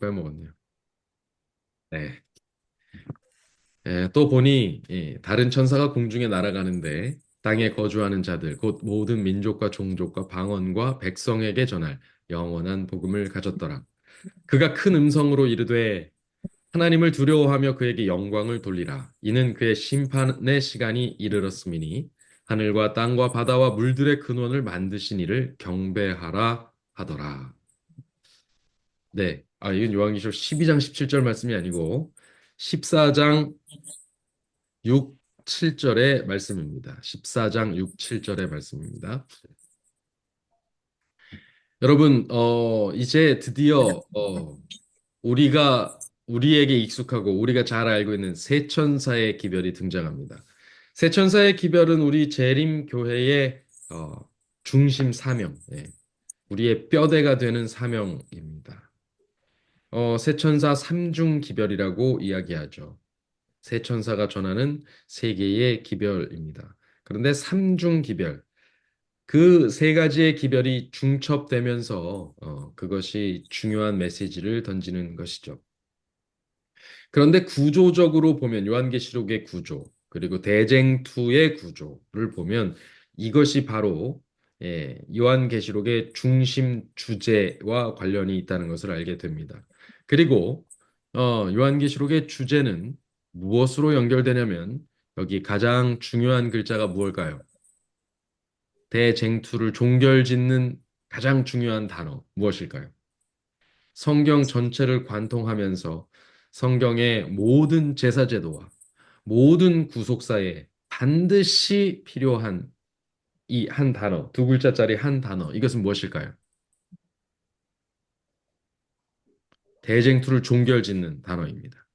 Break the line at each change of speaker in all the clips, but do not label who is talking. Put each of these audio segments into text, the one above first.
빼먹었네요. 네. 또 보니 다른 천사가 공중에 날아가는데 땅에 거주하는 자들 곧 모든 민족과 종족과 방언과 백성에게 전할 영원한 복음을 가졌더라. 그가 큰 음성으로 이르되 하나님을 두려워하며 그에게 영광을 돌리라. 이는 그의 심판의 시간이 이르렀음이니 하늘과 땅과 바다와 물들의 근원을 만드신 이를 경배하라 하더라. 네. 이건 요한계시록 12장 17절 말씀이 아니고 14장 6, 7절의 말씀입니다. 14장 6, 7절의 말씀입니다. 여러분, 이제 드디어 우리에게 익숙하고 우리가 잘 알고 있는 세 천사의 기별이 등장합니다. 세 천사의 기별은 우리 재림 교회의 중심 사명, 우리의 뼈대가 되는 사명입니다. 세 천사 삼중 기별이라고 이야기하죠. 세 천사가 전하는 세계의 기별입니다. 그런데 삼중 기별, 그 세 가지의 기별이 중첩되면서 그것이 중요한 메시지를 던지는 것이죠. 그런데 구조적으로 보면 요한계시록의 구조, 그리고 대쟁투의 구조를 보면 이것이 바로 요한계시록의 중심 주제와 관련이 있다는 것을 알게 됩니다. 그리고 요한계시록의 주제는 무엇으로 연결되냐면 여기 가장 중요한 글자가 무엇일까요? 대쟁투를 종결짓는 가장 중요한 단어 무엇일까요? 성경 전체를 관통하면서 성경의 모든 제사제도와 모든 구속사에 반드시 필요한 이 한 단어, 두 글자짜리 한 단어, 이것은 무엇일까요? 대쟁투를 종결짓는 단어입니다.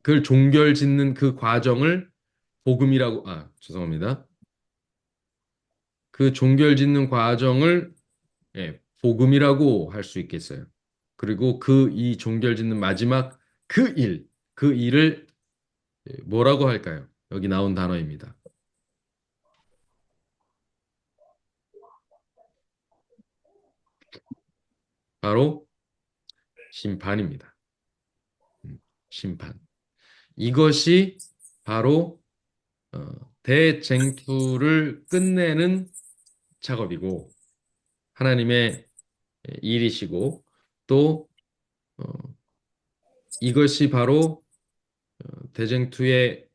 그걸 종결짓는 그 과정을 복음이라고, 죄송합니다. 그 종결짓는 과정을 복음이라고 할 수 있겠어요. 그리고 그 이 종결짓는 마지막 그 일을 뭐라고 할까요? 여기 나온 단어입니다. 바로 심판입니다. 심판. 이것이 바로 어, 대쟁투를 끝내는 작업이고 하나님의 일이시고 또 어, 이것이 바로 대쟁투의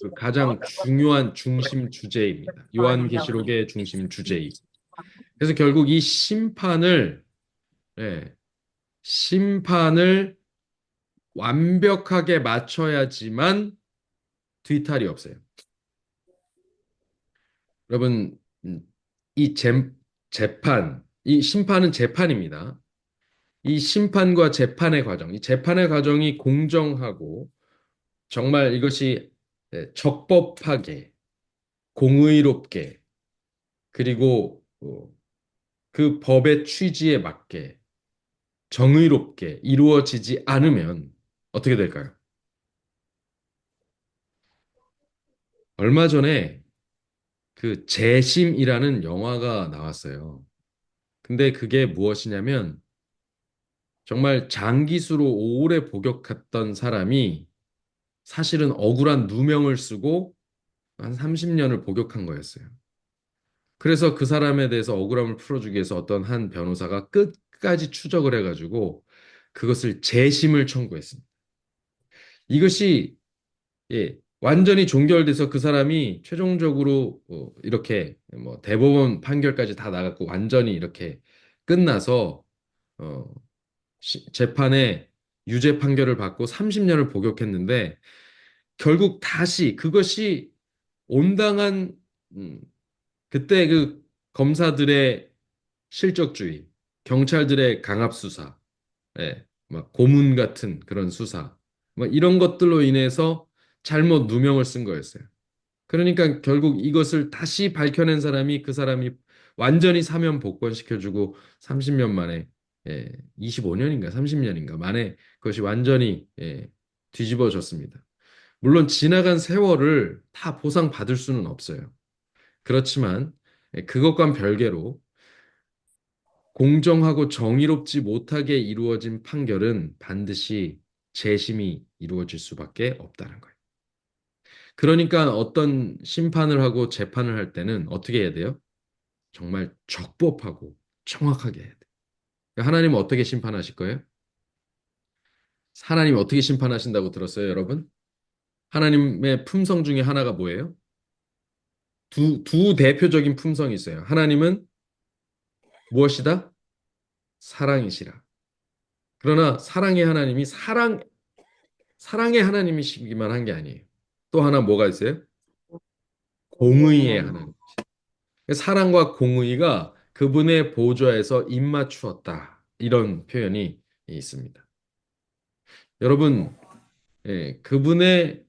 그 가장 중요한 중심 주제입니다. 요한계시록의 중심 주제이. 그래서 결국 이 예, 심판을 완벽하게 맞춰야지만 뒤탈이 없어요. 여러분, 이 이 심판은 재판입니다. 이 심판과 재판의 과정, 이 재판의 과정이 공정하고 정말 이것이 적법하게, 공의롭게, 그리고 그 법의 취지에 맞게, 정의롭게 이루어지지 않으면 어떻게 될까요? 얼마 전에 그 재심이라는 영화가 나왔어요. 근데 그게 무엇이냐면 정말 장기수로 오래 복역했던 사람이 사실은 억울한 누명을 쓰고 한 30년을 복역한 거였어요. 그래서 그 사람에 대해서 억울함을 풀어주기 위해서 어떤 한 변호사가 끝까지 추적을 해가지고 그것을 재심을 청구했습니다. 이것이 완전히 종결돼서 그 사람이 최종적으로 이렇게 뭐 대법원 판결까지 다 나갔고 완전히 이렇게 끝나서 어, 재판에 유죄 판결을 받고 30년을 복역했는데 결국 다시 그것이 온당한 음, 그때 그 검사들의 실적주의, 경찰들의 강압 수사, 막 고문 같은 그런 수사, 뭐 이런 것들로 인해서 잘못 누명을 쓴 거였어요. 그러니까 결국 이것을 다시 밝혀낸 사람이 그 사람이 완전히 사면 복권시켜주고 30년 만에 25년인가 30년인가 만에 그것이 완전히 뒤집어졌습니다. 물론 지나간 세월을 다 보상받을 수는 없어요. 그렇지만 그것과는 별개로 공정하고 정의롭지 못하게 이루어진 판결은 반드시 재심이 이루어질 수밖에 없다는 거예요. 그러니까 어떤 심판을 하고 재판을 할 때는 어떻게 해야 돼요? 정말 적법하고 정확하게 해야 돼요. 그러니까 하나님은 어떻게 심판하실 거예요? 하나님 어떻게 심판하신다고 들었어요, 여러분? 하나님의 품성 중에 하나가 뭐예요? 두 대표적인 품성이 있어요. 하나님은 무엇이다? 사랑이시라. 그러나 사랑의 하나님이시기만 한 게 아니에요. 또 하나 뭐가 있어요? 공의의 하나님. 사랑과 공의가 그분의 보좌에서 입맞추었다. 이런 표현이 있습니다. 여러분, 그분의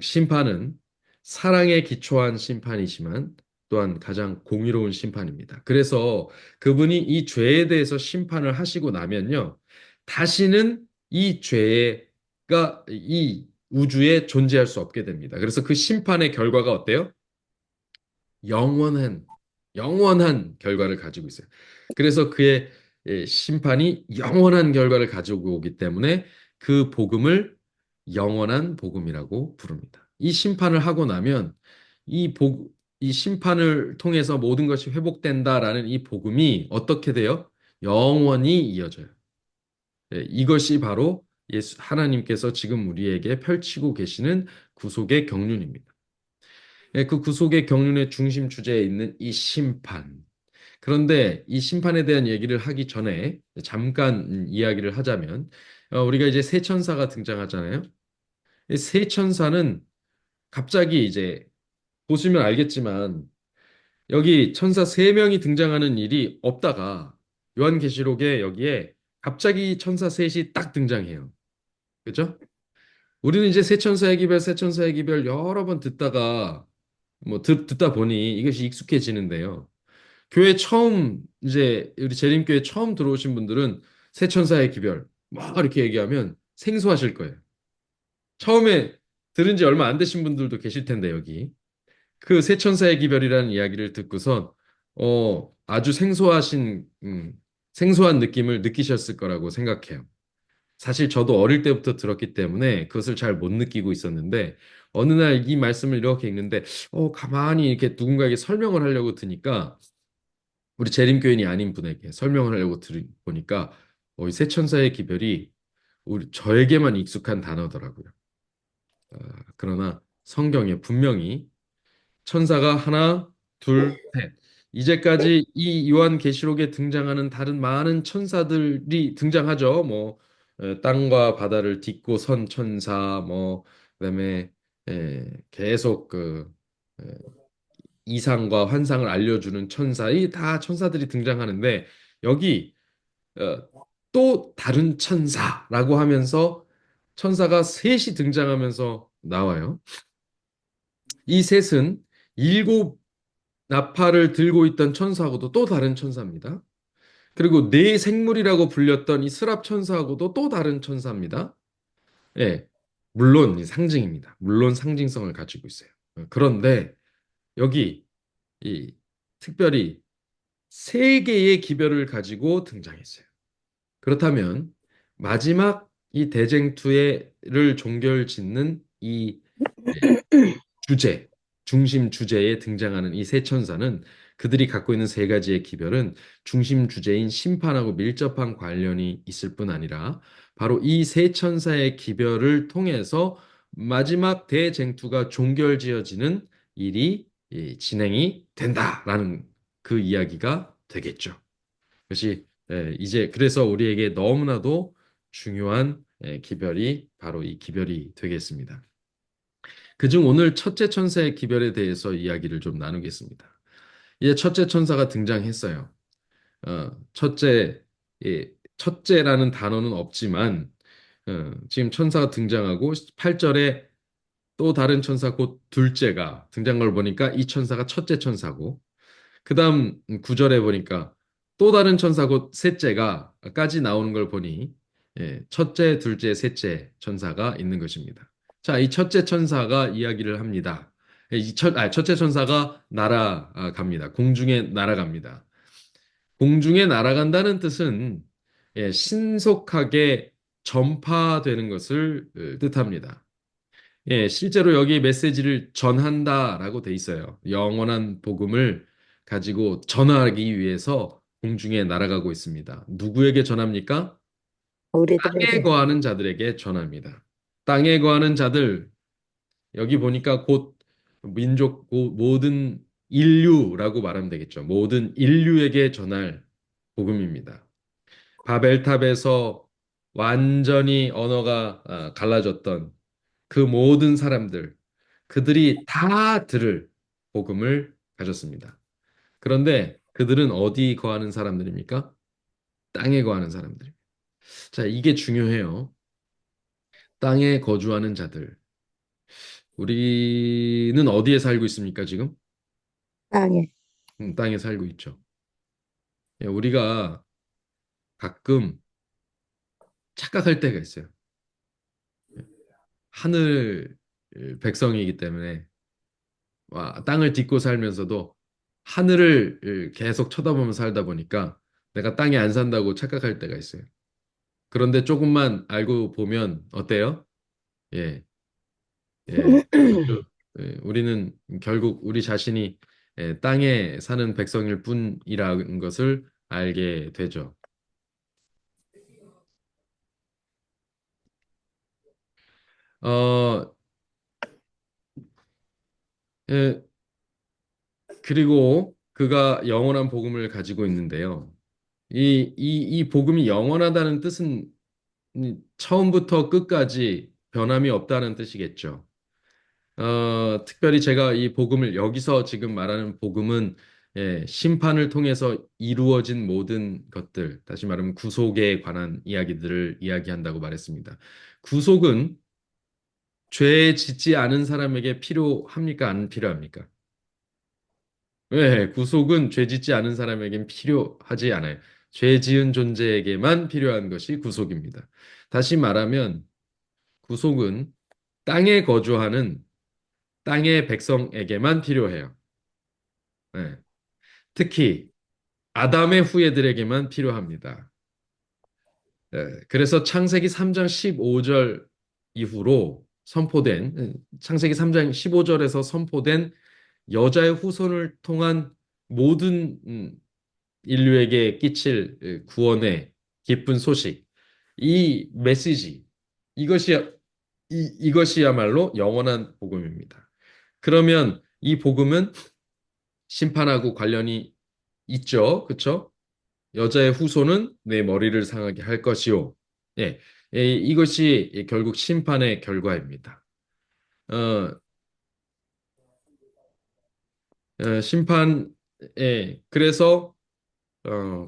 심판은 사랑에 기초한 심판이지만 또한 가장 공의로운 심판입니다. 그래서 그분이 이 죄에 대해서 심판을 하시고 나면요, 다시는 이 죄가 이 우주에 존재할 수 없게 됩니다. 그래서 그 심판의 결과가 어때요? 영원한, 영원한 결과를 가지고 있어요. 그래서 그의 심판이 영원한 결과를 가지고 오기 때문에 그 복음을 영원한 복음이라고 부릅니다. 이 심판을 하고 나면 이 심판을 통해서 모든 것이 회복된다라는 이 복음이 어떻게 돼요? 영원히 이어져요. 이것이 바로 하나님께서 지금 우리에게 펼치고 계시는 구속의 경륜입니다. 그 구속의 경륜의 중심 주제에 있는 이 심판. 그런데 이 심판에 대한 얘기를 하기 전에 잠깐 이야기를 하자면, 우리가 이제 새 천사가 등장하잖아요. 이 새 천사는 갑자기 이제 보시면 알겠지만 여기 천사 세 명이 등장하는 일이 없다가 요한계시록에 여기에 갑자기 천사 셋이 딱 등장해요. 그죠? 우리는 이제 새 천사의 기별, 새 천사의 기별 여러 번 듣다가 뭐 듣다 보니 이것이 익숙해지는데요. 교회 처음 이제 우리 재림교회 처음 들어오신 분들은 새 천사의 기별 막 이렇게 얘기하면 생소하실 거예요. 처음에 들은 지 얼마 안 되신 분들도 계실 텐데 여기 그 새 천사의 기별이라는 이야기를 듣고선 아주 생소한 느낌을 느끼셨을 거라고 생각해요. 사실 저도 어릴 때부터 들었기 때문에 그것을 잘 못 느끼고 있었는데 어느 날 이 말씀을 이렇게 읽는데 가만히 이렇게 누군가에게 설명을 하려고 드니까 우리 재림교인이 아닌 분에게 설명을 하려고 보니까 이 새천사의 기별이 저에게만 익숙한 단어더라고요. 그러나 성경에 분명히 천사가 하나, 둘, 셋. 이제까지 이 요한계시록에 등장하는 다른 많은 천사들이 등장하죠. 뭐 땅과 바다를 딛고 선 천사, 뭐 그다음에 계속 에, 이상과 환상을 알려주는 천사, 이 다 천사들이 등장하는데 여기 어, 또 다른 천사라고 하면서 천사가 셋이 등장하면서 나와요. 이 셋은 일곱 나팔을 들고 있던 천사하고도 또 다른 천사입니다. 그리고 네 생물이라고 불렸던 이 스랍 천사하고도 또 다른 천사입니다. 예, 물론 상징입니다. 물론 상징성을 가지고 있어요. 그런데 여기 이 특별히 세 개의 기별을 가지고 등장했어요. 그렇다면 마지막 이 대쟁투를 종결 짓는 이 주제, 중심 주제에 등장하는 이 세 천사는 그들이 갖고 있는 세 가지의 기별은 중심 주제인 심판하고 밀접한 관련이 있을 뿐 아니라 바로 이 세 천사의 기별을 통해서 마지막 대쟁투가 종결지어지는 일이 진행이 된다라는 그 이야기가 되겠죠. 그것이 이제 그래서 우리에게 너무나도 중요한 기별이 바로 이 기별이 되겠습니다. 그중 오늘 첫째 천사의 기별에 대해서 이야기를 좀 나누겠습니다. 이제 첫째 천사가 등장했어요. 첫째, 첫째라는 단어는 없지만 지금 천사가 등장하고 8절에 또 다른 천사 곧 둘째가 등장한 걸 보니까 이 천사가 첫째 천사고 그다음 구절에 보니까 또 다른 천사 곧 셋째가까지 나오는 걸 보니 첫째, 둘째, 셋째 천사가 있는 것입니다. 자, 이 첫째 천사가 이야기를 합니다. 첫째 천사가 날아갑니다. 공중에 날아갑니다. 공중에 날아간다는 뜻은 신속하게 전파되는 것을 뜻합니다. 실제로 여기 메시지를 전한다라고 돼 있어요. 영원한 복음을 가지고 전하기 위해서 공중에 날아가고 있습니다. 누구에게 전합니까? 땅에
우리들에게.
거하는 자들에게 전합니다. 땅에 거하는 자들, 여기 보니까 곧 민족, 모든 인류라고 말하면 되겠죠. 모든 인류에게 전할 복음입니다. 바벨탑에서 완전히 언어가 갈라졌던 그 모든 사람들, 그들이 다 들을 복음을 가졌습니다. 그런데 그들은 어디 거하는 사람들입니까? 땅에 거하는 사람들. 자, 이게 중요해요. 땅에 거주하는 자들. 우리는 어디에 살고 있습니까, 지금?
땅에.
땅에 살고 있죠. 우리가 가끔 착각할 때가 있어요. 하늘 백성이기 때문에 땅을 딛고 살면서도 하늘을 계속 쳐다보며 살다 보니까 내가 땅에 안 산다고 착각할 때가 있어요. 그런데 조금만 알고 보면 어때요? 예, 아주, 우리는 결국 우리 자신이 땅에 사는 백성일 뿐이라는 것을 알게 되죠. 어, 예, 그리고 그가 영원한 복음을 가지고 있는데요. 이 복음이 영원하다는 뜻은 처음부터 끝까지 변함이 없다는 뜻이겠죠. 특별히 제가 이 복음을 여기서 지금 말하는 복음은 심판을 통해서 이루어진 모든 것들, 다시 말하면 구속에 관한 이야기들을 이야기한다고 말했습니다. 구속은 죄 짓지 않은 사람에게 필요합니까? 안 필요합니까? 네, 구속은 죄 짓지 않은 사람에겐 필요하지 않아요. 죄 지은 존재에게만 필요한 것이 구속입니다. 다시 말하면 구속은 땅에 거주하는 땅의 백성에게만 필요해요. 네. 특히 아담의 후예들에게만 필요합니다. 그래서 창세기 3장 15절 이후로 선포된 창세기 3장 15절에서 선포된 여자의 후손을 통한 모든 인류에게 끼칠 구원의 기쁜 소식, 이 메시지, 이것이 이것이야말로 영원한 복음입니다. 그러면 이 복음은 심판하고 관련이 있죠, 그렇죠? 여자의 후손은 내 머리를 상하게 할 것이요. 예, 이것이 결국 심판의 결과입니다. 어, 그래서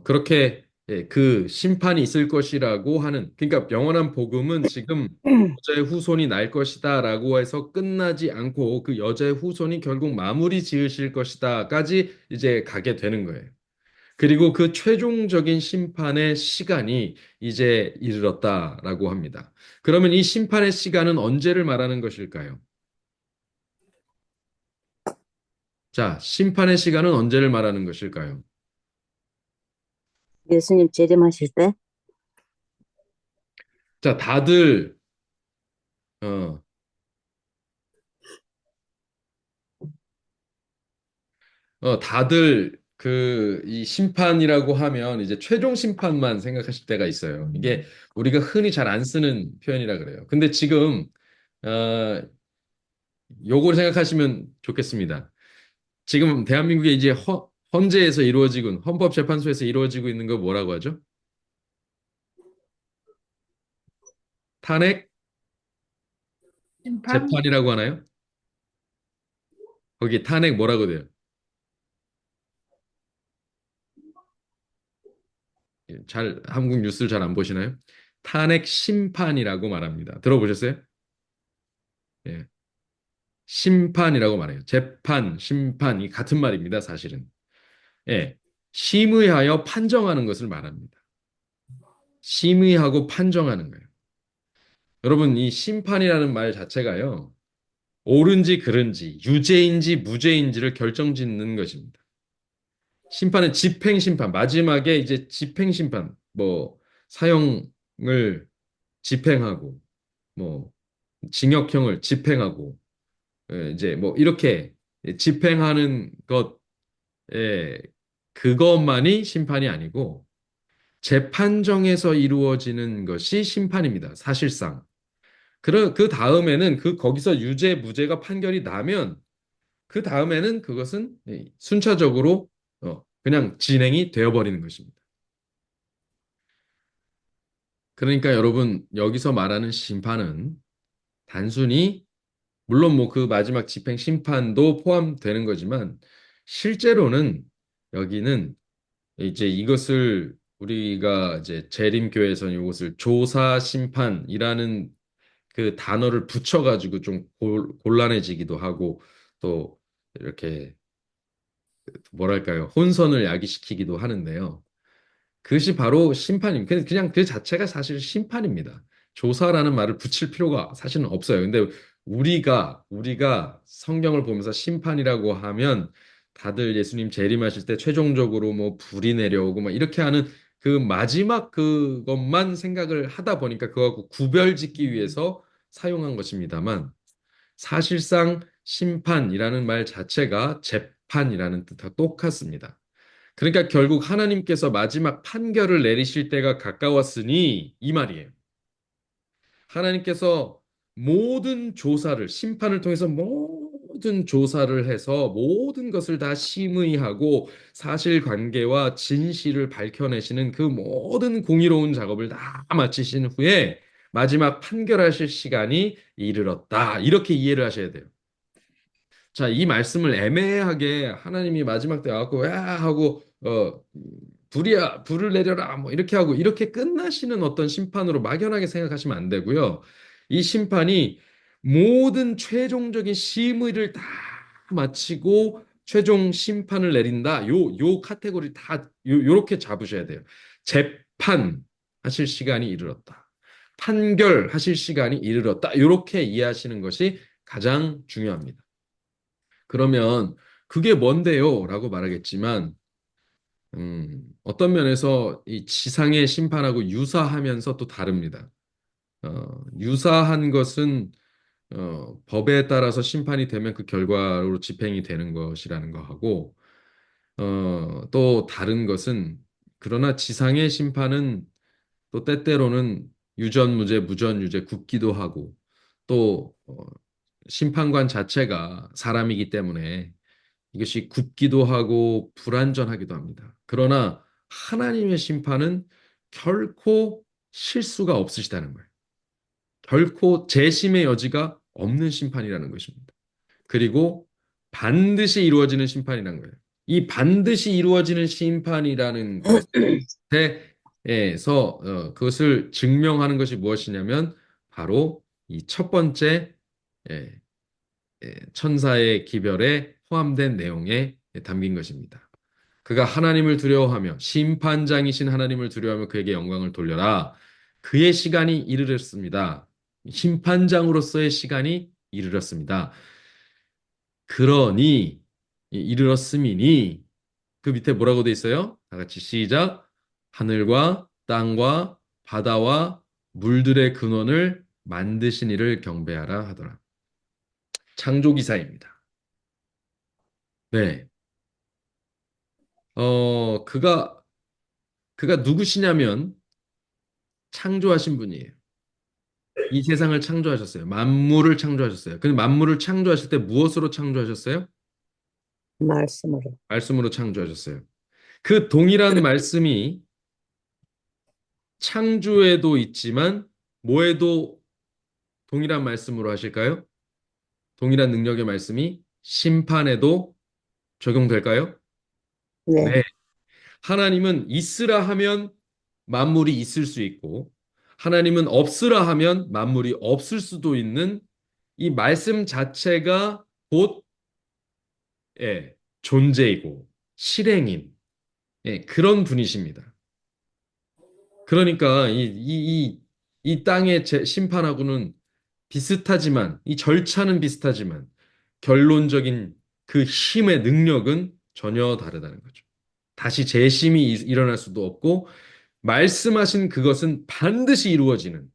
그렇게 그 심판이 있을 것이라고 하는, 그러니까 영원한 복음은 지금 여자의 후손이 날 것이다라고 해서 끝나지 않고 그 여자의 후손이 결국 마무리 지으실 것이다까지 이제 가게 되는 거예요. 그리고 그 최종적인 심판의 시간이 이제 이르렀다라고 합니다. 그러면 이 심판의 시간은 언제를 말하는 것일까요? 자, 심판의 시간은 언제를 말하는 것일까요?
예수님 재림하실 때.
자, 어, 다들 이 심판이라고 하면 이제 최종 심판만 생각하실 때가 있어요. 이게 우리가 흔히 잘 안 쓰는 표현이라 그래요. 근데 지금, 어, 요걸 생각하시면 좋겠습니다. 지금 대한민국에 이제 헌재에서 이루어지고, 헌법재판소에서 이루어지고 있는 거 뭐라고 하죠? 탄핵
심판?
재판이라고 하나요? 거기 탄핵 뭐라고 돼요? 한국 뉴스를 잘 안 보시나요? 탄핵 심판이라고 말합니다. 들어보셨어요? 예. 심판이라고 말해요. 재판, 심판, 이 같은 말입니다, 사실은. 예. 심의하여 판정하는 것을 말합니다. 심의하고 판정하는 거예요. 여러분, 이 심판이라는 말 자체가요, 옳은지 그른지, 유죄인지 무죄인지를 결정짓는 것입니다. 심판은 집행 심판, 마지막에 이제 집행 심판, 뭐 사형을 집행하고, 뭐 징역형을 집행하고, 이제 뭐 이렇게 집행하는 그것만이 심판이 아니고 재판정에서 이루어지는 것이 심판입니다. 사실상. 그 다음에는 거기서 유죄, 무죄가 판결이 나면 그 다음에는 그것은 순차적으로 그냥 진행이 되어버리는 것입니다. 그러니까 여러분, 여기서 말하는 심판은 단순히, 물론 뭐 그 마지막 집행 심판도 포함되는 거지만, 실제로는 여기는 이제 이것을 우리가 이제 재림교에서는 이것을 조사 심판이라는 그 단어를 붙여가지고 좀 곤란해지기도 하고 또 이렇게 뭐랄까요 혼선을 야기시키기도 하는데요. 그것이 바로 심판입니다. 그냥 그 자체가 사실 심판입니다. 조사라는 말을 붙일 필요가 사실은 없어요. 근데 우리가 성경을 보면서 심판이라고 하면 다들 예수님 재림하실 때 최종적으로 뭐 불이 내려오고 막 이렇게 하는 그 마지막 그것만 생각을 하다 보니까 그거하고 구별짓기 위해서 사용한 것입니다만 사실상 심판이라는 말 자체가 재판이라는 뜻과 똑같습니다. 그러니까 결국 하나님께서 마지막 판결을 내리실 때가 가까웠으니 이 말이에요. 하나님께서 모든 조사를, 심판을 통해서 모든 조사를 해서 모든 것을 다 심의하고 사실관계와 진실을 밝혀내시는 그 모든 공의로운 작업을 다 마치신 후에 마지막 판결하실 시간이 이르렀다. 이렇게 이해를 하셔야 돼요. 자, 이 말씀을 애매하게 하나님이 마지막 때 와갖고 야 하고 불이야 불을 내려라 뭐 이렇게 하고 이렇게 끝나시는 어떤 심판으로 막연하게 생각하시면 안 되고요. 이 심판이 모든 최종적인 심의를 다 마치고 최종 심판을 내린다. 요 카테고리 다 요렇게 잡으셔야 돼요. 재판 하실 시간이 이르렀다. 판결하실 시간이 이르렀다. 요렇게 이해하시는 것이 가장 중요합니다. 그러면 그게 뭔데요? 라고 말하겠지만, 어떤 면에서 이 지상의 심판하고 유사하면서 또 다릅니다. 유사한 것은 법에 따라서 심판이 되면 그 결과로 집행이 되는 것이라는 거하고, 또 다른 것은 그러나 지상의 심판은 또 때때로는 유전무죄, 무전유죄 굽기도 하고 또 심판관 자체가 사람이기 때문에 이것이 굽기도 하고 불완전하기도 합니다. 그러나 하나님의 심판은 결코 실수가 없으시다는 거예요. 결코 재심의 여지가 없는 심판이라는 것입니다. 그리고 반드시 이루어지는 심판이라는 거예요. 이 반드시 이루어지는 심판이라는 것에서 그것을 증명하는 것이 무엇이냐면 바로 이 첫 번째 예, 천사의 기별에 포함된 내용에 담긴 것입니다. 그가 하나님을 두려워하며 심판장이신 하나님을 두려워하며 그에게 영광을 돌려라. 그의 시간이 이르렀습니다. 심판장으로서의 시간이 이르렀습니다. 그러니 이르렀음이니 그 밑에 뭐라고 돼 있어요? 다 같이 시작. 하늘과 땅과 바다와 물들의 근원을 만드신 이를 경배하라 하더라. 창조기사입니다. 네. 그가 누구시냐면 창조하신 분이에요. 이 세상을 창조하셨어요. 만물을 창조하셨어요. 근데 만물을 창조하실 때 무엇으로 창조하셨어요?
말씀으로.
말씀으로 창조하셨어요. 그 동일한 말씀이 창조에도 있지만 뭐에도 동일한 말씀으로 하실까요? 동일한 능력의 말씀이 심판에도 적용될까요?
네.
네. 하나님은 있으라 하면 만물이 있을 수 있고, 하나님은 없으라 하면 만물이 없을 수도 있는 이 말씀 자체가 곧 존재이고 실행인 그런 분이십니다. 그러니까 이 땅의 심판하고는 비슷하지만, 이 절차는 비슷하지만, 결론적인 그 힘의 능력은 전혀 다르다는 거죠. 다시 재심이 일어날 수도 없고 말씀하신 그것은 반드시 이루어지는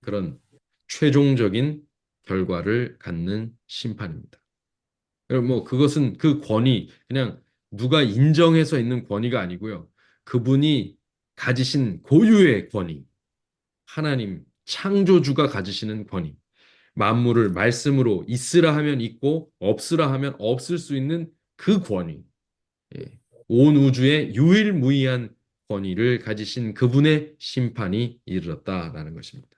그런 최종적인 결과를 갖는 심판입니다. 그럼 뭐 그것은 그 권위 그냥 누가 인정해서 있는 권위가 아니고요. 그분이 가지신 고유의 권위, 하나님 창조주가 가지시는 권위, 만물을 말씀으로 있으라 하면 있고 없으라 하면 없을 수 있는 그 권위, 예. 온 우주의 유일무이한 권위를 가지신 그분의 심판이 이르렀다라는 것입니다.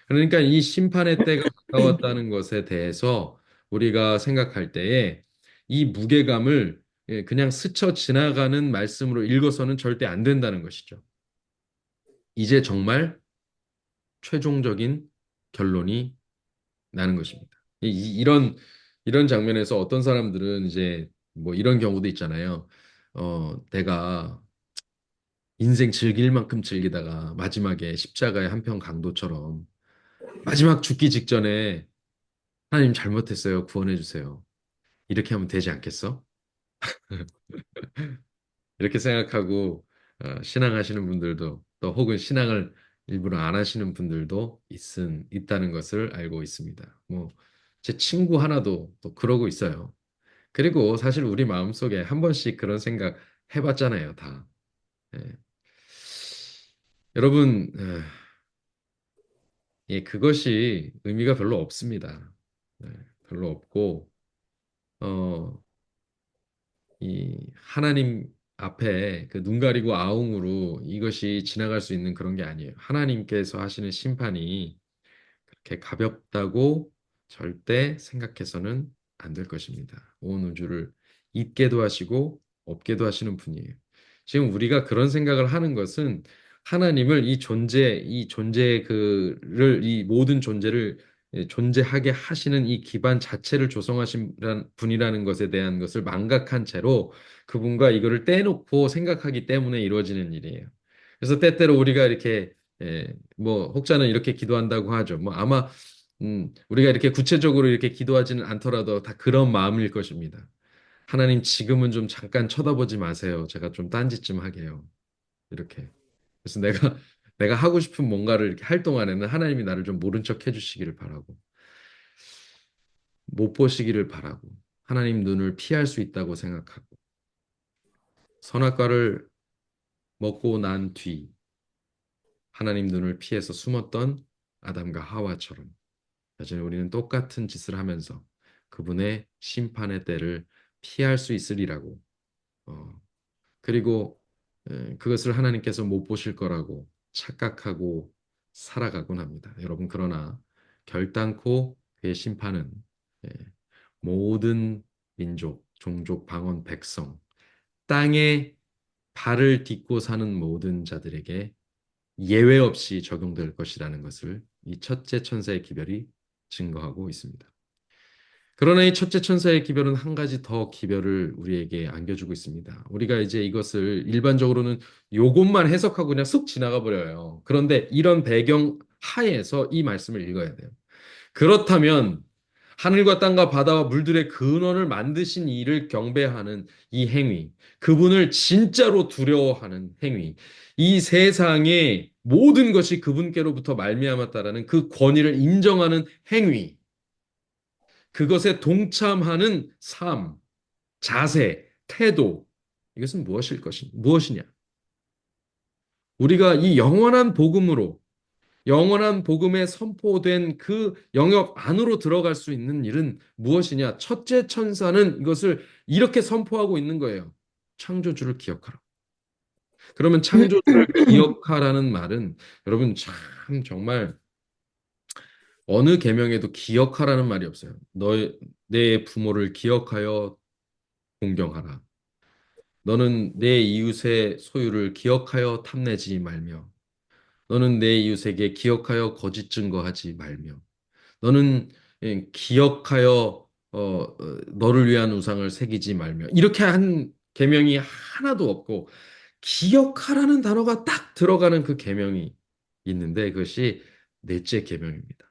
그러니까 이 심판의 때가 가까웠다는 것에 대해서 우리가 생각할 때에 이 무게감을 그냥 스쳐 지나가는 말씀으로 읽어서는 절대 안 된다는 것이죠. 이제 정말 최종적인 결론이 나는 것입니다. 이런 장면에서 어떤 사람들은 이제 뭐 이런 경우도 있잖아요. 내가 인생 즐길 만큼 즐기다가 마지막에 십자가의 한편 강도처럼 마지막 죽기 직전에 하나님 잘못했어요. 구원해 주세요. 이렇게 하면 되지 않겠어? 이렇게 생각하고 신앙하시는 분들도 또 혹은 신앙을 일부러 안 하시는 분들도 있다는 것을 알고 있습니다. 뭐 제 친구 하나도 또 그러고 있어요. 그리고 사실 우리 마음속에 한 번씩 그런 생각 해봤잖아요, 다. 예. 여러분, 예, 그것이 의미가 별로 없습니다. 네, 별로 없고, 어, 이 하나님 앞에 그 눈 가리고 아웅으로 이것이 지나갈 수 있는 그런 게 아니에요. 하나님께서 하시는 심판이 그렇게 가볍다고 절대 생각해서는 안 될 것입니다. 온 우주를 있게도 하시고 없게도 하시는 분이에요. 지금 우리가 그런 생각을 하는 것은 하나님을 이 존재 그를 이 모든 존재를 존재하게 하시는 이 기반 자체를 조성하신 분이라는 것에 대한 것을 망각한 채로 그분과 이거를 떼놓고 생각하기 때문에 이루어지는 일이에요. 그래서 때때로 우리가 이렇게 뭐 혹자는 이렇게 기도한다고 하죠. 뭐 아마 우리가 이렇게 구체적으로 이렇게 기도하지는 않더라도 다 그런 마음일 것입니다. 하나님 지금은 좀 잠깐 쳐다보지 마세요. 제가 좀 딴짓 좀 하게요. 이렇게. 그래서 내가 하고 싶은 뭔가를 이렇게 할 동안에는 하나님이 나를 좀 모른 척 해주시기를 바라고 못 보시기를 바라고 하나님 눈을 피할 수 있다고 생각하고 선악과를 먹고 난 뒤 하나님 눈을 피해서 숨었던 아담과 하와처럼 여전히 우리는 똑같은 짓을 하면서 그분의 심판의 때를 피할 수 있으리라고 어, 그리고 그것을 하나님께서 못 보실 거라고 착각하고 살아가곤 합니다. 여러분 그러나 결단코 그의 심판은 예, 모든 민족, 종족, 방언, 백성, 땅에 발을 딛고 사는 모든 자들에게 예외 없이 적용될 것이라는 것을 이 첫째 천사의 기별이 증거하고 있습니다. 그러나 이 첫째 천사의 기별은 한 가지 더 기별을 우리에게 안겨주고 있습니다. 우리가 이제 이것을 일반적으로는 요것만 해석하고 그냥 쑥 지나가 버려요. 그런데 이런 배경 하에서 이 말씀을 읽어야 돼요. 그렇다면 하늘과 땅과 바다와 물들의 근원을 만드신 이를 경배하는 이 행위, 그분을 진짜로 두려워하는 행위, 이 세상의 모든 것이 그분께로부터 말미암았다라는 그 권위를 인정하는 행위, 그것에 동참하는 삶, 자세, 태도, 이것은 무엇이냐? 우리가 이 영원한 복음으로, 영원한 복음에 선포된 그 영역 안으로 들어갈 수 있는 일은 무엇이냐? 첫째 천사는 이것을 이렇게 선포하고 있는 거예요. 창조주를 기억하라. 그러면 창조주를 기억하라는 말은 여러분 참 정말 어느 계명에도 기억하라는 말이 없어요. 내 부모를 기억하여 공경하라. 너는 내 이웃의 소유를 기억하여 탐내지 말며, 너는 내 이웃에게 기억하여 거짓 증거하지 말며, 너는 기억하여 너를 위한 우상을 새기지 말며, 이렇게 한 계명이 하나도 없고 기억하라는 단어가 딱 들어가는 그 계명이 있는데 그것이 넷째 계명입니다.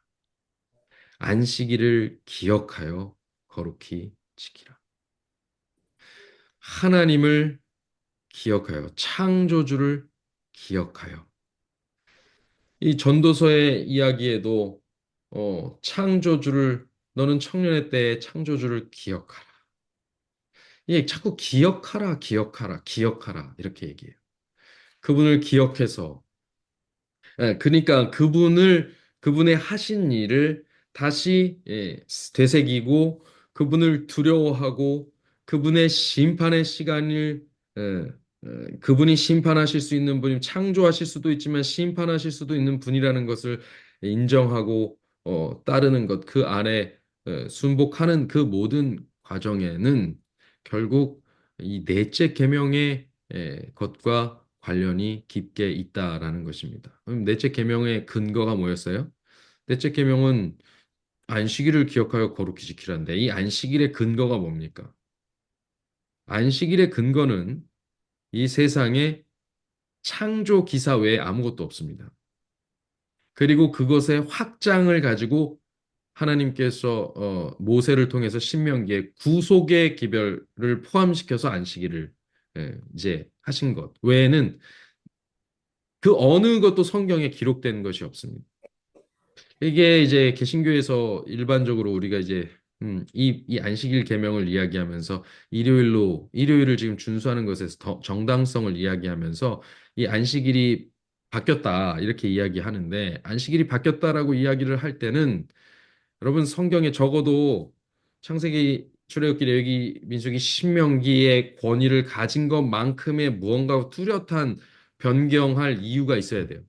안식일을 기억하여 거룩히 지키라. 하나님을 기억하여. 창조주를 기억하여. 이 전도서의 이야기에도 너는 청년의 때에 창조주를 기억하라. 예, 자꾸 기억하라, 기억하라, 기억하라 이렇게 얘기해요. 그분을 기억해서 예, 그러니까 그분의 하신 일을 다시 되새기고 그분을 두려워하고 그분의 심판의 시간을 예, 그분이 심판하실 수 있는 분이 창조하실 수도 있지만 심판하실 수도 있는 분이라는 것을 인정하고 따르는 것, 그 안에 순복하는 그 모든 과정에는 결국 이 넷째 계명의 것과 관련이 깊게 있다라는 것입니다. 그럼 넷째 계명의 근거가 뭐였어요? 넷째 계명은 안식일을 기억하여 거룩히 지키라는데 이 안식일의 근거가 뭡니까? 안식일의 근거는 이 세상에 창조 기사 외에 아무것도 없습니다. 그리고 그것의 확장을 가지고 하나님께서 모세를 통해서 신명기에 구속의 기별을 포함시켜서 안식일을 이제 하신 것 외에는 그 어느 것도 성경에 기록된 것이 없습니다. 이게 이제 개신교에서 일반적으로 우리가 이제 이 안식일 계명을 이야기하면서 일요일을 지금 준수하는 것에서 정당성을 이야기하면서 이 안식일이 바뀌었다 이렇게 이야기하는데 안식일이 바뀌었다라고 이야기를 할 때는 여러분 성경에 적어도 창세기, 출애굽기, 레위기, 민수기, 신명기의 권위를 가진 것만큼의 무언가 뚜렷한 변경할 이유가 있어야 돼요.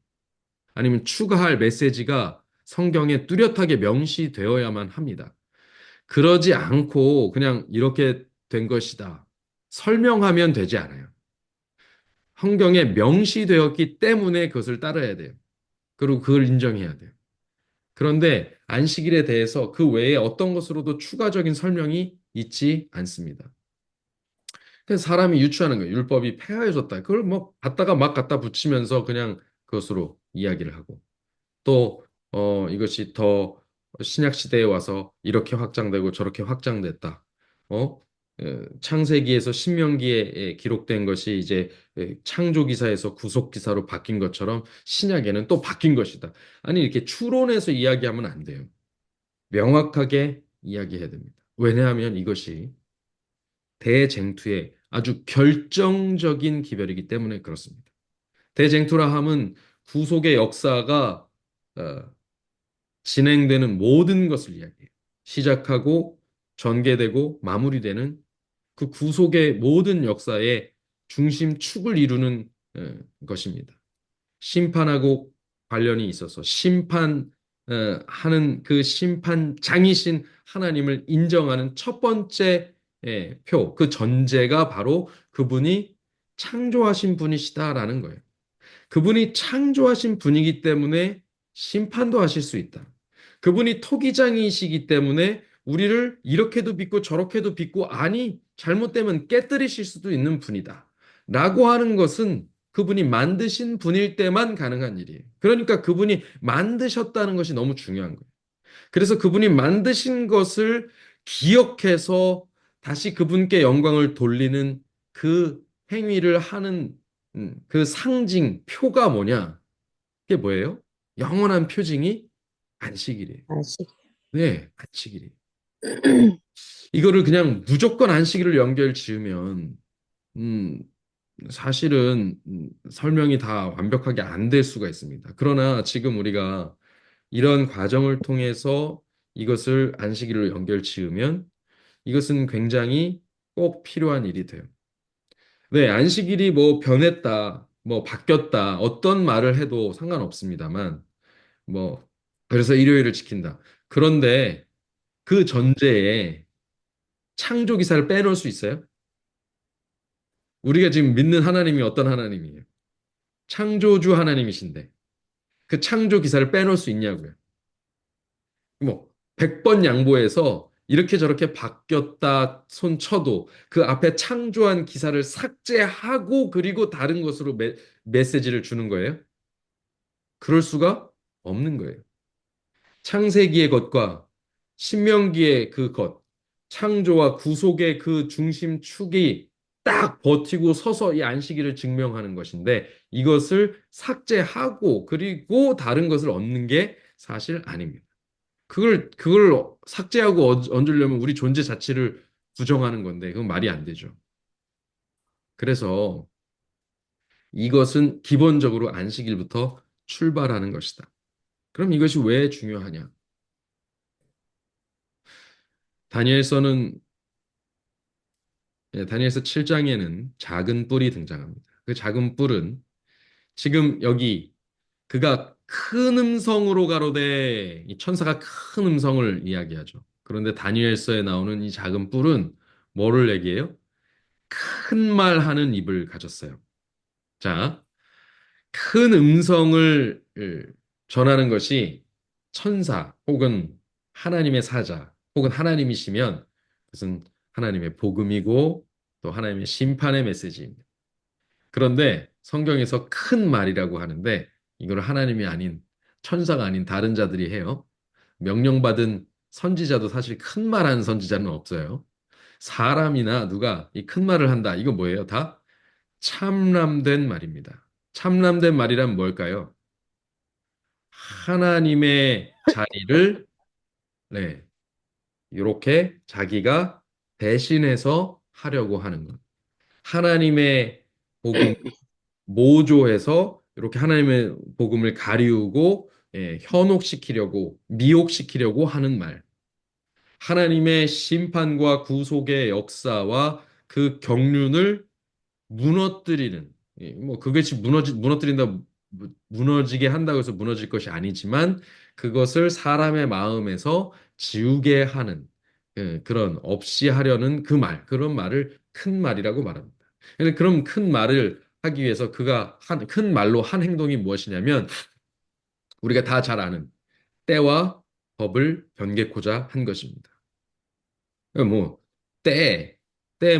아니면 추가할 메시지가 성경에 뚜렷하게 명시되어야만 합니다. 그러지 않고 그냥 이렇게 된 것이다. 설명하면 되지 않아요. 성경에 명시되었기 때문에 그것을 따라야 돼요. 그리고 그걸 인정해야 돼요. 그런데 안식일에 대해서 그 외에 어떤 것으로도 추가적인 설명이 있지 않습니다. 그래서 사람이 유추하는 거예요. 율법이 폐하해졌다. 그걸 뭐 갖다가 막 갖다 붙이면서 그냥 그것으로 이야기를 하고. 또 이것이 더 신약 시대에 와서 이렇게 확장되고 저렇게 확장됐다. 어? 창세기에서 신명기에 기록된 것이 이제 창조 기사에서 구속 기사로 바뀐 것처럼 신약에는 또 바뀐 것이다. 아니 이렇게 추론해서 이야기하면 안 돼요. 명확하게 이야기해야 됩니다. 왜냐하면 이것이 대쟁투의 아주 결정적인 기별이기 때문에 그렇습니다. 대쟁투라 함은 구속의 역사가 어, 진행되는 모든 것을 이야기해요. 시작하고 전개되고 마무리되는 그 구속의 모든 역사의 중심축을 이루는 것입니다. 심판하고 관련이 있어서 하는 그 심판장이신 하나님을 인정하는 첫 번째 그 전제가 바로 그분이 창조하신 분이시다라는 거예요. 그분이 창조하신 분이기 때문에 심판도 하실 수 있다. 그분이 토기장이시기 때문에 우리를 이렇게도 믿고 저렇게도 믿고 아니 잘못되면 깨뜨리실 수도 있는 분이다. 라고 하는 것은 그분이 만드신 분일 때만 가능한 일이에요. 그러니까 그분이 만드셨다는 것이 너무 중요한 거예요. 그래서 그분이 만드신 것을 기억해서 다시 그분께 영광을 돌리는 그 행위를 하는 그 상징, 표가 뭐냐? 그게 뭐예요? 영원한 표징이 안식일이에요.
아직.
네, 안식일이에요. 이거를 그냥 무조건 안식일을 연결 지으면 음, 사실은 설명이 다 완벽하게 안 될 수가 있습니다. 그러나 지금 우리가 이런 과정을 통해서 이것을 안식일로 연결 지으면 이것은 굉장히 꼭 필요한 일이 돼요. 네, 안식일이 뭐 변했다, 뭐 바뀌었다, 어떤 말을 해도 상관없습니다만, 뭐, 그래서 일요일을 지킨다. 그런데 그 전제에 창조 기사를 빼놓을 수 있어요? 우리가 지금 믿는 하나님이 어떤 하나님이에요? 창조주 하나님이신데, 그 창조 기사를 빼놓을 수 있냐고요? 뭐, 100번 양보해서 이렇게 저렇게 바뀌었다 손 쳐도 그 앞에 창조한 기사를 삭제하고 그리고 다른 것으로 메시지를 주는 거예요? 그럴 수가 없는 거예요. 창세기의 것과 신명기의 그 것, 창조와 구속의 그 중심축이 딱 버티고 서서 이 안식일을 증명하는 것인데 이것을 삭제하고 그리고 다른 것을 얻는 게 사실 아닙니다. 그걸 삭제하고 얹으려면 우리 존재 자체를 부정하는 건데 그건 말이 안 되죠. 그래서 이것은 기본적으로 안식일부터 출발하는 것이다. 그럼 이것이 왜 중요하냐? 다니엘서는 다니엘서 7장에는 작은 뿔이 등장합니다. 그 작은 뿔은 지금 여기 그가 큰 음성으로 가로되 이 천사가 큰 음성을 이야기하죠. 그런데 다니엘서에 나오는 이 작은 뿔은 뭐를 얘기해요? 큰 말하는 입을 가졌어요. 자, 큰 음성을 전하는 것이 천사 혹은 하나님의 사자 혹은 하나님이시면 그것은 하나님의 복음이고 또 하나님의 심판의 메시지입니다. 그런데 성경에서 큰 말이라고 하는데 이걸 하나님이 아닌 천사가 아닌 다른 자들이 해요. 명령받은 선지자도 사실 큰 말하는 선지자는 없어요. 사람이나 누가 이 큰 말을 한다. 이거 뭐예요? 다 참람된 말입니다. 참람된 말이란 뭘까요? 하나님의 자리를 네, 이렇게 자기가 대신해서 하려고 하는 것. 하나님의 복음 모조해서 이렇게 하나님의 복음을 가리우고 현혹시키려고 미혹시키려고 하는 말. 하나님의 심판과 구속의 역사와 그 경륜을 무너뜨리는 뭐 그것이 무너뜨린다 무너지게 한다고 해서 무너질 것이 아니지만 그것을 사람의 마음에서 지우게 하는 그런 없이 하려는 그 말, 그런 말을 큰 말이라고 말합니다. 그럼 큰 말을 하기 위해서 그가 한 큰 말로 한 행동이 무엇이냐면 우리가 다 잘 아는 때와 법을 변개코자 한 것입니다. 그러니까 뭐 때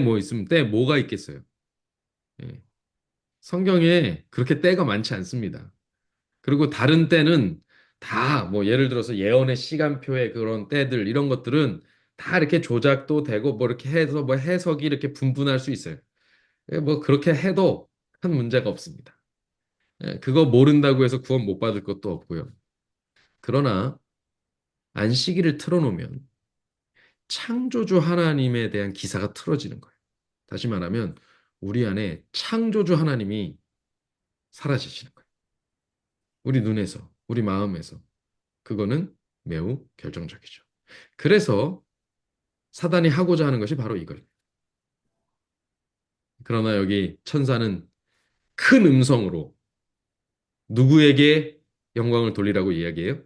뭐 있으면 때 뭐가 있겠어요? 예. 성경에 그렇게 때가 많지 않습니다. 그리고 다른 때는 다 뭐 예를 들어서 예언의 시간표의 그런 때들 이런 것들은 다 이렇게 조작도 되고 뭐 이렇게 해서 뭐 해석이 이렇게 분분할 수 있어요. 뭐 그렇게 해도 큰 문제가 없습니다. 그거 모른다고 해서 구원 못 받을 것도 없고요. 그러나 안식일을 틀어놓으면 창조주 하나님에 대한 기사가 틀어지는 거예요. 다시 말하면 우리 안에 창조주 하나님이 사라지시는 거예요. 우리 눈에서, 우리 마음에서. 그거는 매우 결정적이죠. 그래서 사단이 하고자 하는 것이 바로 이거예요. 그러나 여기 천사는 큰 음성으로 누구에게 영광을 돌리라고 이야기해요?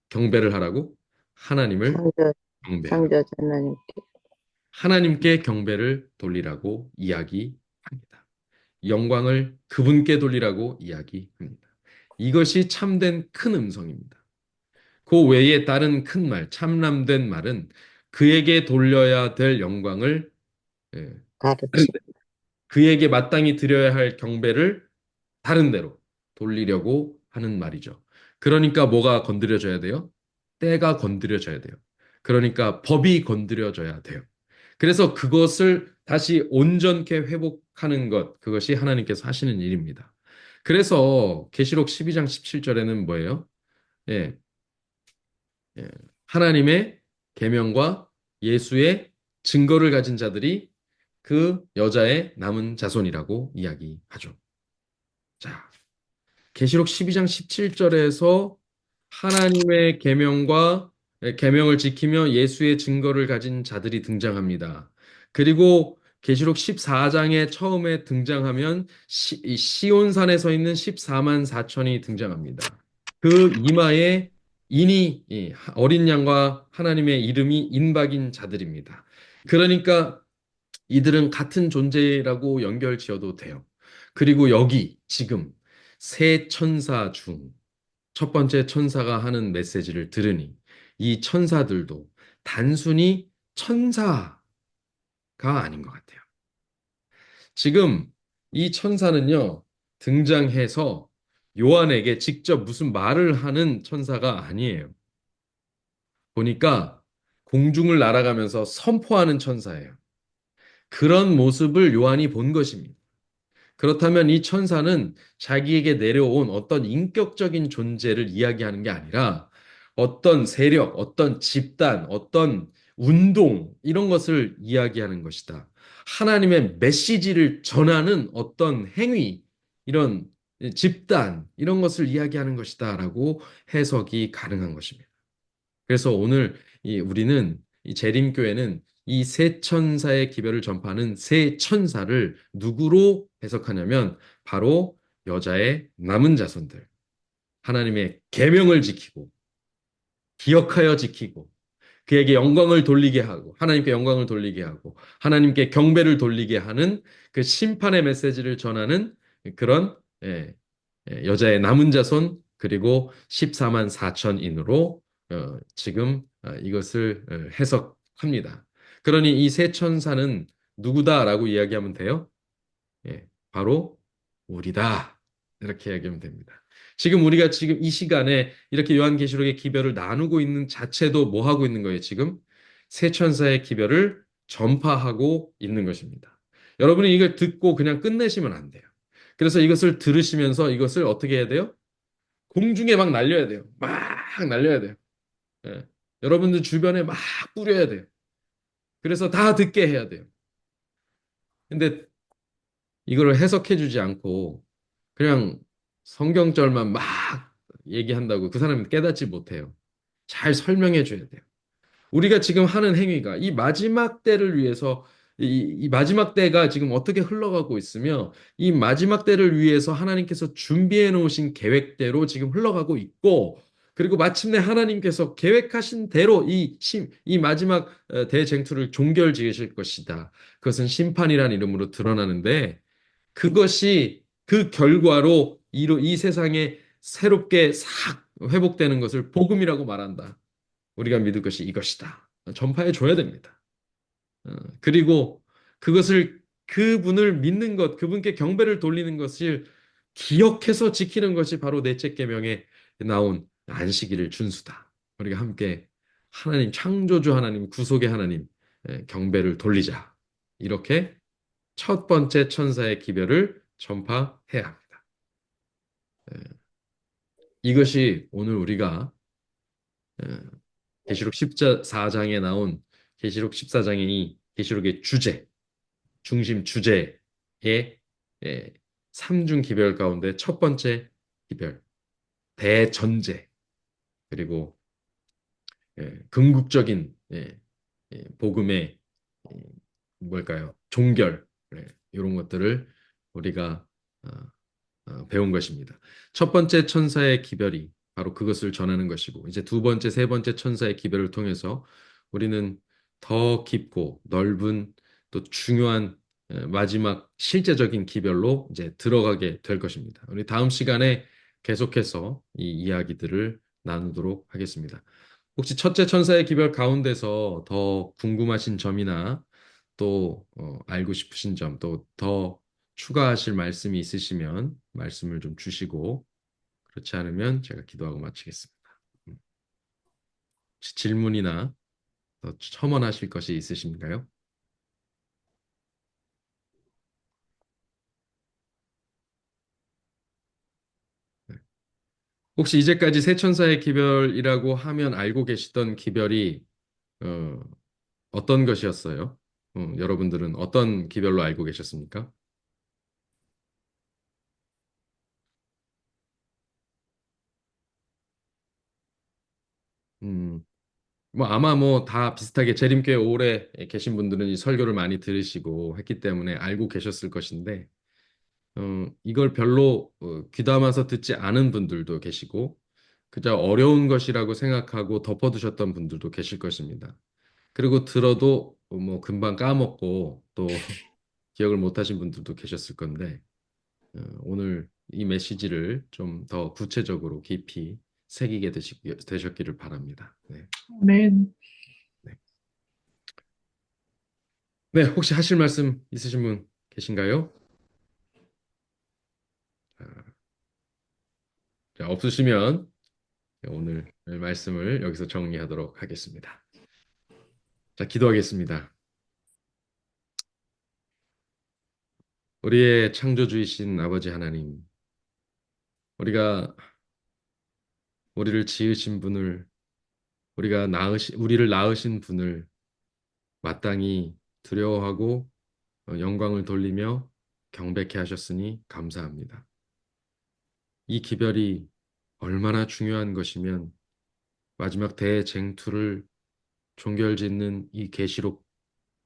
경배를 하라고? 하나님을
창조,
경배하라고.
창조자 하나님께.
하나님께 경배를 돌리라고 이야기합니다. 영광을 그분께 돌리라고 이야기합니다. 이것이 참된 큰 음성입니다. 그 외에 다른 큰 말, 참람된 말은 그에게 돌려야 될 영광을 예, 다른
가르치.
그에게 마땅히 드려야 할 경배를 다른 데로 돌리려고 하는 말이죠. 그러니까 뭐가 건드려져야 돼요? 때가 건드려져야 돼요. 그러니까 법이 건드려져야 돼요. 그래서 그것을 다시 온전케 회복하는 것, 그것이 하나님께서 하시는 일입니다. 그래서 계시록 12장 17절에는 뭐예요? 예, 예, 하나님의 계명과 예수의 증거를 가진 자들이 그 여자의 남은 자손이라고 이야기하죠. 자, 계시록 12장 17절에서 하나님의 계명을 지키며 예수의 증거를 가진 자들이 등장합니다. 그리고 계시록 14장에 처음에 등장하면 이 시온산에 서 있는 14만 4천이 등장합니다. 그 이마에 인이 어린 양과 하나님의 이름이 인박인 자들입니다. 그러니까 이들은 같은 존재라고 연결 지어도 돼요. 그리고 여기 지금 세 천사 중 첫 번째 천사가 하는 메시지를 들으니 이 천사들도 단순히 천사가 아닌 것 같아요. 지금 이 천사는요, 등장해서 요한에게 직접 무슨 말을 하는 천사가 아니에요. 보니까 공중을 날아가면서 선포하는 천사예요. 그런 모습을 요한이 본 것입니다. 그렇다면 이 천사는 자기에게 내려온 어떤 인격적인 존재를 이야기하는 게 아니라 어떤 세력, 어떤 집단, 어떤 운동, 이런 것을 이야기하는 것이다. 하나님의 메시지를 전하는 어떤 행위, 이런 집단, 이런 것을 이야기하는 것이다. 라고 해석이 가능한 것입니다. 그래서 오늘 우리는 이 재림교회는 이 세 천사의 기별을 전파하는 세 천사를 누구로 해석하냐면 바로 여자의 남은 자손들, 하나님의 계명을 지키고 기억하여 지키고 그에게 영광을 돌리게 하고 하나님께 영광을 돌리게 하고 하나님께 경배를 돌리게 하는 그 심판의 메시지를 전하는 그런 여자의 남은 자손 그리고 14만 4천인으로 지금 이것을 해석합니다. 그러니 이 세 천사는 누구다라고 이야기하면 돼요? 바로 우리다. 이렇게 이야기하면 됩니다. 지금 우리가 지금 이 시간에 이렇게 요한계시록의 기별을 나누고 있는 자체도 뭐 하고 있는 거예요, 지금? 세 천사의 기별을 전파하고 있는 것입니다. 여러분이 이걸 듣고 그냥 끝내시면 안 돼요. 그래서 이것을 들으시면서 이것을 어떻게 해야 돼요? 공중에 막 날려야 돼요. 막 날려야 돼요. 예. 여러분들 주변에 막 뿌려야 돼요. 그래서 다 듣게 해야 돼요. 근데 이거를 해석해 주지 않고 그냥 성경절만 막 얘기한다고 그 사람이 깨닫지 못해요. 잘 설명해 줘야 돼요. 우리가 지금 하는 행위가 이 마지막 때를 위해서 이 마지막 때가 지금 어떻게 흘러가고 있으며 이 마지막 때를 위해서 하나님께서 준비해 놓으신 계획대로 지금 흘러가고 있고 그리고 마침내 하나님께서 계획하신 대로 이 마지막 대쟁투를 종결 지으실 것이다. 그것은 심판이란 이름으로 드러나는데 그것이 그 결과로 이 세상에 새롭게 싹 회복되는 것을 복음이라고 말한다. 우리가 믿을 것이 이것이다. 전파해 줘야 됩니다. 그리고 그것을 그분을 믿는 것, 그분께 경배를 돌리는 것을 기억해서 지키는 것이 바로 넷째 계명에 나온 안식일을 준수다. 우리가 함께 하나님 창조주 하나님 구속의 하나님 경배를 돌리자. 이렇게 첫 번째 천사의 기별을 전파해야 합니다. 이것이 오늘 우리가 계시록 14장에 나온 계시록 14장의 이 계시록의 주제, 중심 주제의 삼중 기별 가운데 첫 번째 기별, 대전제, 그리고 궁극적인 복음의 뭘까요? 종결, 이런 것들을 우리가 어, 배운 것입니다. 첫 번째 천사의 기별이 바로 그것을 전하는 것이고, 이제 두 번째, 세 번째 천사의 기별을 통해서 우리는 더 깊고 넓은 또 중요한 마지막 실제적인 기별로 이제 들어가게 될 것입니다. 우리 다음 시간에 계속해서 이 이야기들을 나누도록 하겠습니다. 혹시 첫째 천사의 기별 가운데서 더 궁금하신 점이나 또 알고 싶으신 점, 또 더 추가하실 말씀이 있으시면 말씀을 좀 주시고 그렇지 않으면 제가 기도하고 마치겠습니다. 음, 혹시 질문이나 더 첨언하실 것이 있으신가요? 네. 혹시 이제까지 세 천사의 기별이라고 하면 알고 계시던 기별이 어, 어떤 것이었어요? 여러분들은 어떤 기별로 알고 계셨습니까? 음, 뭐 아마 뭐 다 비슷하게 재림교회 오래 계신 분들은 이 설교를 많이 들으시고 했기 때문에 알고 계셨을 것인데 이걸 별로 귀담아서 듣지 않은 분들도 계시고 그저 어려운 것이라고 생각하고 덮어두셨던 분들도 계실 것입니다. 그리고 들어도 뭐 금방 까먹고 또 기억을 못 하신 분들도 계셨을 건데 오늘 이 메시지를 좀 더 구체적으로 깊이 새기게 되셨기를 바랍니다. 네.
아멘.
네. 네, 혹시 하실 말씀 있으신 분 계신가요? 자, 자, 없으시면 오늘 말씀을 여기서 정리하도록 하겠습니다. 자, 기도하겠습니다. 우리의 창조주이신 아버지 하나님, 우리가 우리를 지으신 분을, 우리를 낳으신 분을 마땅히 두려워하고 영광을 돌리며 경배케 하셨으니 감사합니다. 이 기별이 얼마나 중요한 것이면 마지막 대쟁투를 종결짓는 이 계시록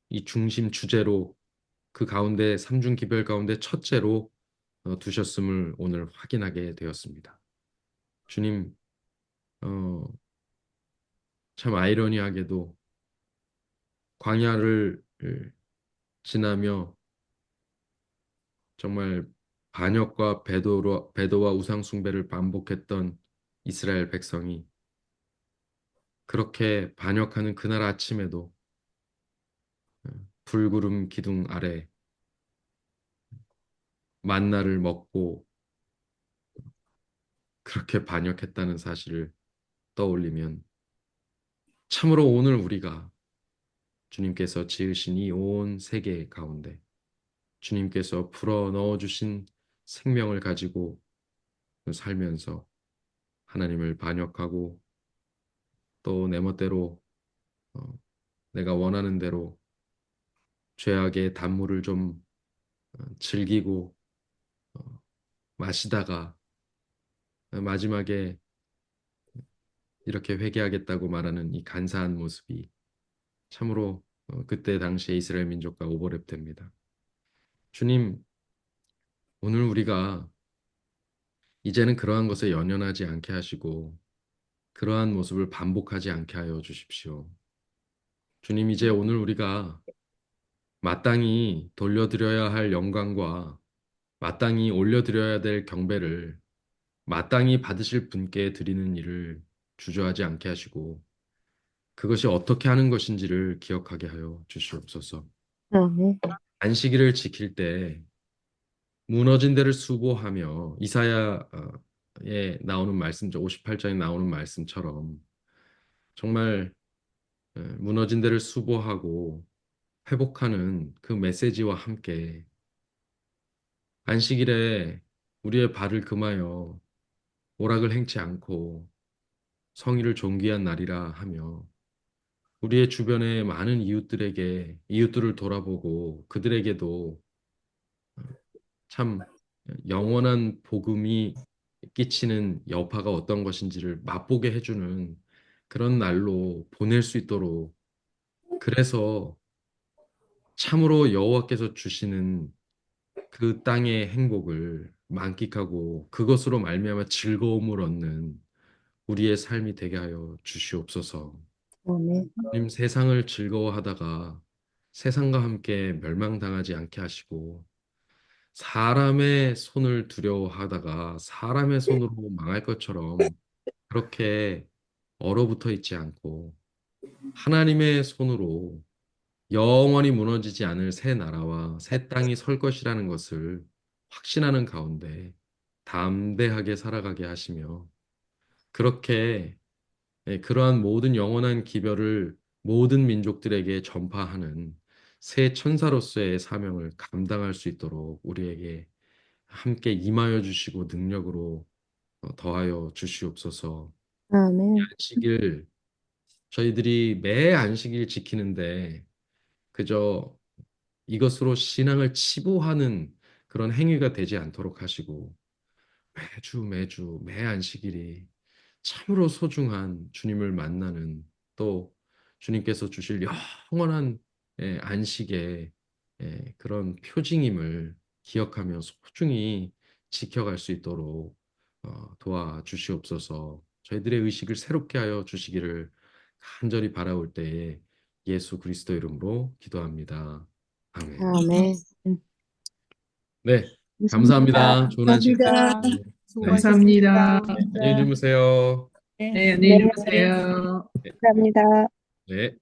이 중심 주제로 그 가운데 삼중 기별 가운데 첫째로 두셨음을 오늘 확인하게 되었습니다. 주님, 어, 참 아이러니하게도 광야를 지나며 정말 반역과 배도와 우상 숭배를 반복했던 이스라엘 백성이 그렇게 반역하는 그날 아침에도 불구름 기둥 아래 만나를 먹고 그렇게 반역했다는 사실을 떠올리면 참으로 오늘 우리가 주님께서 지으신 이 온 세계 가운데 주님께서 불어 넣어주신 생명을 가지고 살면서 하나님을 반역하고 또 내 멋대로 어, 내가 원하는 대로 죄악의 단물을 좀 즐기고 어, 마시다가 마지막에 이렇게 회개하겠다고 말하는 이 간사한 모습이 참으로 그때 당시에 이스라엘 민족과 오버랩됩니다. 주님, 오늘 우리가 이제는 그러한 것에 연연하지 않게 하시고 그러한 모습을 반복하지 않게 하여 주십시오. 주님, 이제 오늘 우리가 마땅히 돌려드려야 할 영광과 마땅히 올려드려야 될 경배를 마땅히 받으실 분께 드리는 일을 주저하지 않게 하시고 그것이 어떻게 하는 것인지를 기억하게 하여 주시옵소서.
아멘.
안식일을 지킬 때 무너진 데를 수보하며 이사야에 나오는 말씀, 58장에 나오는 말씀처럼 정말 무너진 데를 수보하고 회복하는 그 메시지와 함께 안식일에 우리의 발을 금하여 오락을 행치 않고 성의를 존귀한 날이라 하며 우리의 주변의 많은 이웃들을 돌아보고 그들에게도 참 영원한 복음이 끼치는 여파가 어떤 것인지를 맛보게 해주는 그런 날로 보낼 수 있도록 그래서 참으로 여호와께서 주시는 그 땅의 행복을 만끽하고 그것으로 말미암아 즐거움을 얻는 우리의 삶이 되게 하여 주시옵소서.
아멘.
주님 세상을 즐거워하다가 세상과 함께 멸망당하지 않게 하시고 사람의 손을 두려워하다가 사람의 손으로 망할 것처럼 그렇게 얼어붙어 있지 않고 하나님의 손으로 영원히 무너지지 않을 새 나라와 새 땅이 설 것이라는 것을 확신하는 가운데 담대하게 살아가게 하시며 그렇게 그러한 모든 영원한 기별을 모든 민족들에게 전파하는 새 천사로서의 사명을 감당할 수 있도록 우리에게 함께 임하여 주시고 능력으로 더하여 주시옵소서.
아멘.
안식일 저희들이 매 안식일 지키는데 그저 이것으로 신앙을 치부하는 그런 행위가 되지 않도록 하시고 매주 매 안식일이 참으로 소중한 주님을 만나는 또 주님께서 주실 영원한 안식의 그런 표징임을 기억하며 소중히 지켜갈 수 있도록 도와주시옵소서. 저희들의 의식을 새롭게 하여 주시기를 간절히 바라올 때에 예수 그리스도 이름으로 기도합니다. 아멘.
아멘.
네,
감사합니다.
감사합니다. 좋은 안식
감사합니다.
되세요. 네,
감사합니다.
안녕히 주무세요.
네,
네,
안녕히 주무세요.
네.
감사합니다.
네.